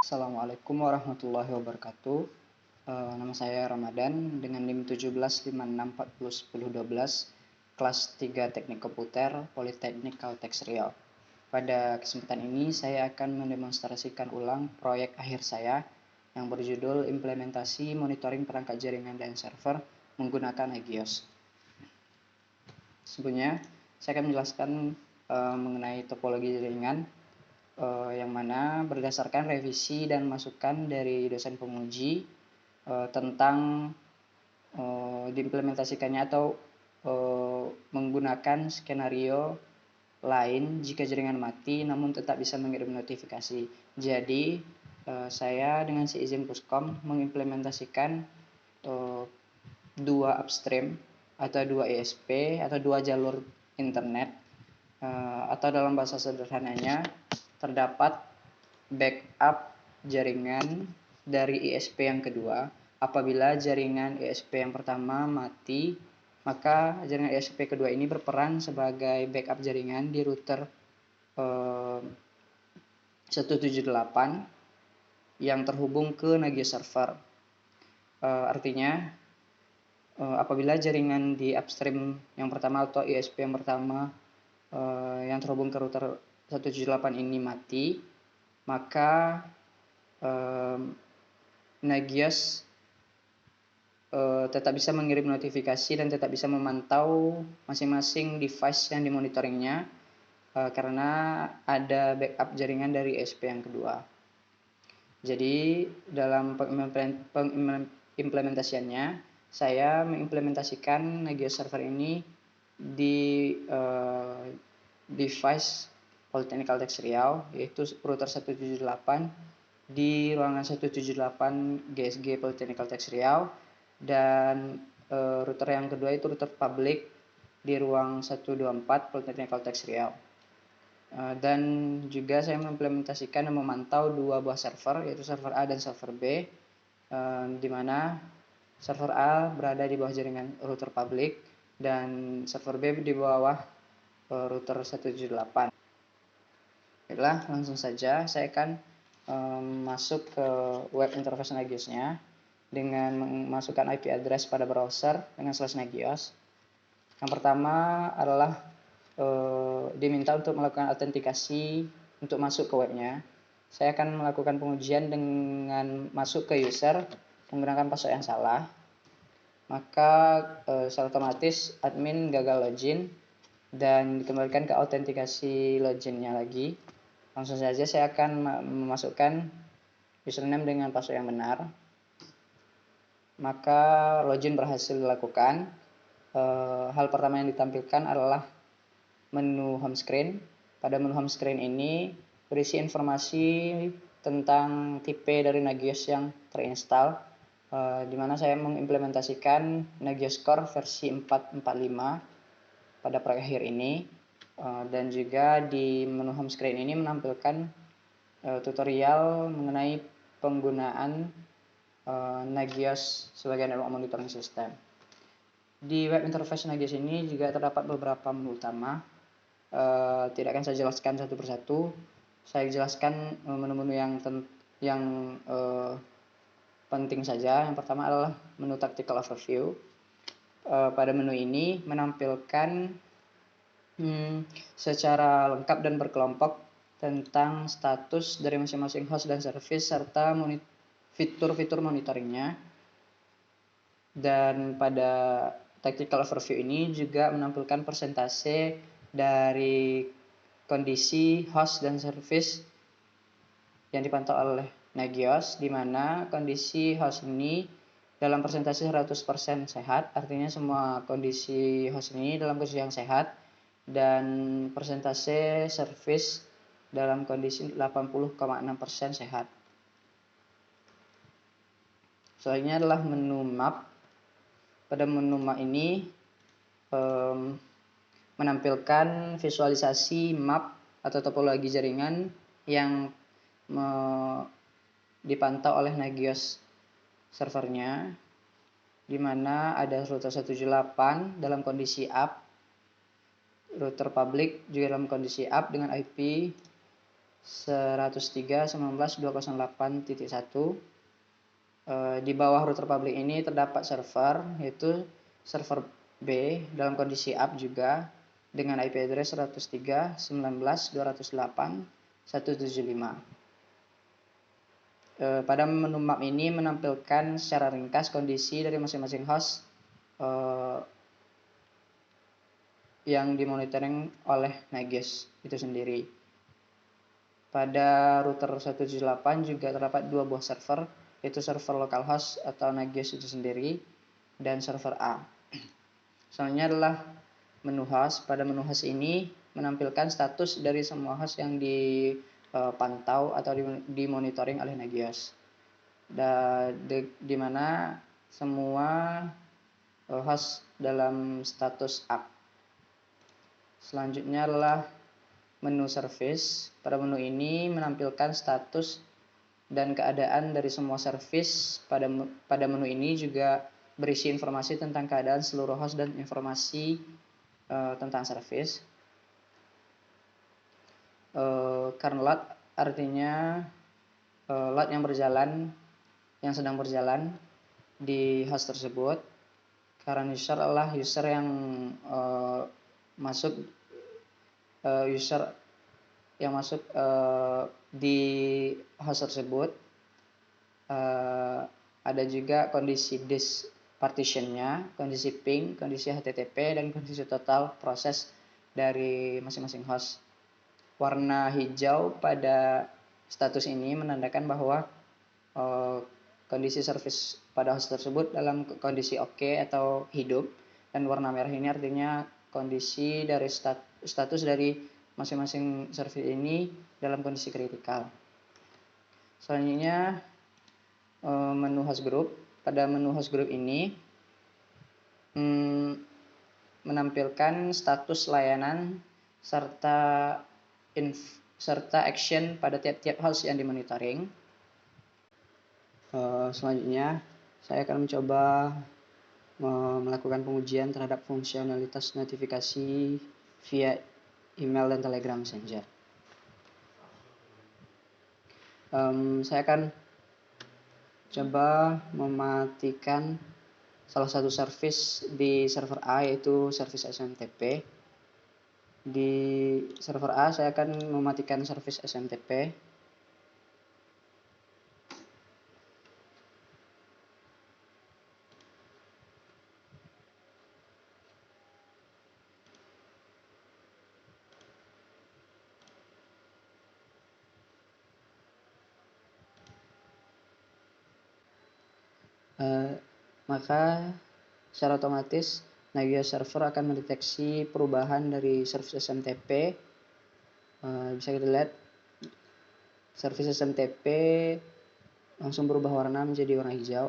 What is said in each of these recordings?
Assalamualaikum warahmatullahi wabarakatuh. Nama saya Ramadan dengan NIM 1756401012, kelas 3 Teknik Komputer, Politeknik Caltex Riau. Pada kesempatan ini saya akan mendemonstrasikan ulang proyek akhir saya yang berjudul Implementasi Monitoring Perangkat Jaringan dan Server menggunakan Nagios. Sebelumnya, saya akan menjelaskan mengenai topologi jaringan, yang mana berdasarkan revisi dan masukan dari dosen penguji tentang diimplementasikannya atau menggunakan skenario lain jika jaringan mati namun tetap bisa mengirim notifikasi. Jadi saya dengan seizin Puskom mengimplementasikan dua upstream atau dua ISP atau dua jalur internet, atau dalam bahasa sederhananya terdapat backup jaringan dari ISP yang kedua. Apabila jaringan ISP yang pertama mati, maka jaringan ISP kedua ini berperan sebagai backup jaringan di router 178 yang terhubung ke Nagios server. Artinya apabila jaringan di upstream yang pertama atau ISP yang pertama yang terhubung ke router 178 ini mati, maka Nagios tetap bisa mengirim notifikasi dan tetap bisa memantau masing-masing device yang dimonitoringnya karena ada backup jaringan dari ISP yang kedua. Jadi dalam pengimplementasiannya, saya mengimplementasikan Nagios server ini di device Politeknik Caltex Riau, yaitu router 178 di ruangan 178 GSG Politeknik Caltex Riau, dan router yang kedua itu router public di ruang 124 Politeknik Caltex Riau. Dan juga saya mengimplementasikan dan memantau dua buah server, yaitu server A dan server B, di mana server A berada di bawah jaringan router public dan server B di bawah router 178. Baiklah, langsung saja saya akan masuk ke web interface Nagiosnya dengan memasukkan IP address pada browser dengan /nagios. Yang pertama adalah diminta untuk melakukan autentikasi untuk masuk ke webnya. Saya akan melakukan pengujian dengan masuk ke user menggunakan password yang salah. Maka secara otomatis admin gagal login dan dikembalikan ke autentikasi loginnya lagi. Langsung saja saya akan memasukkan username dengan password yang benar. Maka login berhasil dilakukan. Hal pertama yang ditampilkan adalah menu home screen. Pada menu home screen ini berisi informasi tentang tipe dari Nagios yang terinstall, di mana saya mengimplementasikan Nagios Core versi 4.45 pada proyek akhir ini. Dan juga di menu home screen ini menampilkan tutorial mengenai penggunaan Nagios sebagai network monitoring system. Di web interface Nagios ini juga terdapat beberapa menu utama. Tidak akan saya jelaskan satu persatu. Saya jelaskan menu-menu yang penting saja. Yang pertama adalah menu tactical overview. Pada menu ini menampilkan secara lengkap dan berkelompok tentang status dari masing-masing host dan service serta fitur-fitur monitoringnya. Dan pada tactical overview ini juga menampilkan persentase dari kondisi host dan service yang dipantau oleh Nagios, di mana kondisi host ini dalam persentase 100% sehat, artinya semua kondisi host ini dalam kondisi yang sehat, dan persentase service dalam kondisi 80,6% sehat. Selanjutnya adalah menu map. Pada menu map ini menampilkan visualisasi map atau topologi jaringan yang dipantau oleh Nagios servernya, di mana ada router 178 dalam kondisi up, router public juga dalam kondisi up dengan IP 103.19.208.1. Di bawah router public ini terdapat server, yaitu server B dalam kondisi up juga dengan IP address 103.19.208.175. Pada menu map ini menampilkan secara ringkas kondisi dari masing-masing host yang dimonitoring oleh Nagios itu sendiri. Pada router 178 juga terdapat dua buah server, yaitu server localhost atau Nagios itu sendiri dan server A. Selanjutnya adalah menu host. Pada menu host ini menampilkan status dari semua host yang dipantau atau dimonitoring oleh Nagios, di mana semua host dalam status up. Selanjutnya adalah menu service. Pada menu ini menampilkan status dan keadaan dari semua service. Pada menu ini juga berisi informasi tentang keadaan seluruh host dan informasi tentang service. Current load artinya load yang sedang berjalan di host tersebut. Current user adalah user yang masuk di host tersebut. Ada juga kondisi disk partitionnya, kondisi ping, kondisi HTTP, dan kondisi total proses dari masing-masing host. Warna hijau pada status ini menandakan bahwa kondisi service pada host tersebut dalam kondisi oke atau hidup, dan warna merah ini artinya kondisi dari status dari masing-masing service ini dalam kondisi kritikal. Selanjutnya menu host group. Pada menu host group ini menampilkan status layanan serta action pada tiap-tiap host yang dimonitoring. Selanjutnya saya akan mencoba melakukan pengujian terhadap fungsionalitas notifikasi via email dan Telegram Messenger. Saya akan coba mematikan salah satu service di server A, yaitu service SMTP. Di server A saya akan mematikan service SMTP. Maka secara otomatis Nagios server akan mendeteksi perubahan dari service SMTP. Bisa kita lihat service SMTP langsung berubah warna menjadi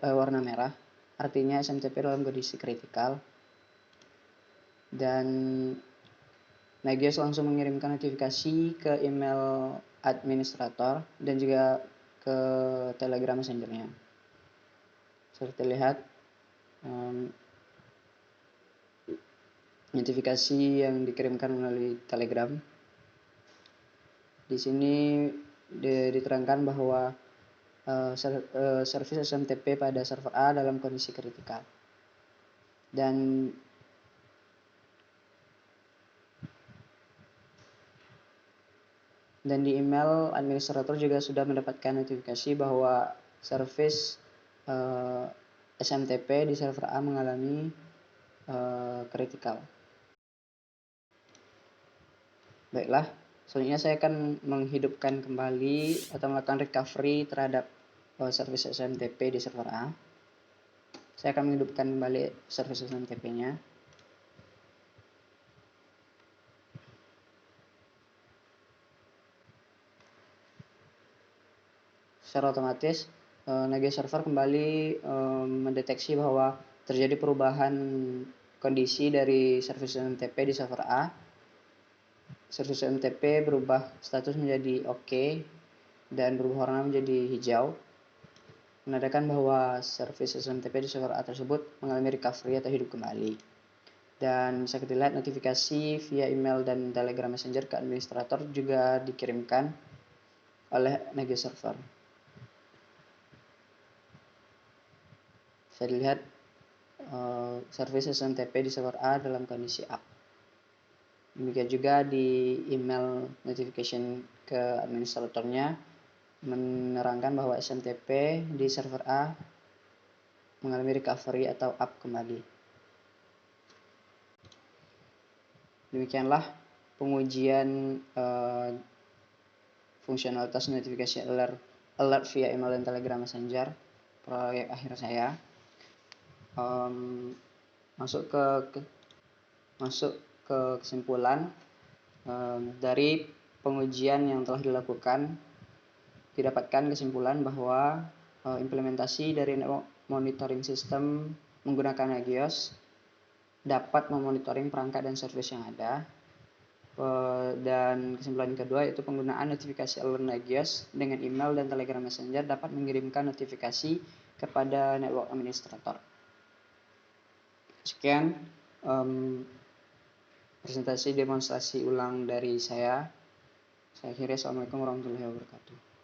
warna merah, artinya SMTP dalam kondisi kritikal. Dan Nagios langsung mengirimkan notifikasi ke email administrator dan juga ke Telegram Messenger-nya. Seperti lihat notifikasi yang dikirimkan melalui Telegram. Di sini diterangkan bahwa service SMTP pada server A dalam kondisi kritikal. Dan di email administrator juga sudah mendapatkan notifikasi bahwa service SMTP di server A mengalami kritikal. Baiklah, selanjutnya saya akan menghidupkan kembali atau melakukan recovery terhadap service SMTP di server A. Saya akan menghidupkan kembali service SMTP-nya. Secara otomatis Nagios server kembali mendeteksi bahwa terjadi perubahan kondisi dari service SMTP di server A. Service SMTP berubah status menjadi oke dan berubah warna menjadi hijau, menandakan bahwa service SMTP di server A tersebut mengalami recovery atau hidup kembali. Dan bisa kita lihat notifikasi via email dan Telegram Messenger ke administrator juga dikirimkan oleh Nagios server. Bisa dilihat service SMTP di server A dalam kondisi up. Demikian juga di email notification ke administratornya menerangkan bahwa SMTP di server A mengalami recovery atau up kembali. Demikianlah pengujian fungsionalitas notifikasi alert via email dan Telegram Messenger proyek akhir saya. Masuk ke kesimpulan dari pengujian yang telah dilakukan, didapatkan kesimpulan bahwa implementasi dari monitoring system menggunakan Nagios dapat memonitoring perangkat dan service yang ada. Dan kesimpulan kedua yaitu penggunaan notifikasi alert Nagios dengan email dan Telegram Messenger dapat mengirimkan notifikasi kepada network administrator. Sekian presentasi demonstrasi ulang dari saya. Saya akhiri. Assalamualaikum warahmatullahi wabarakatuh.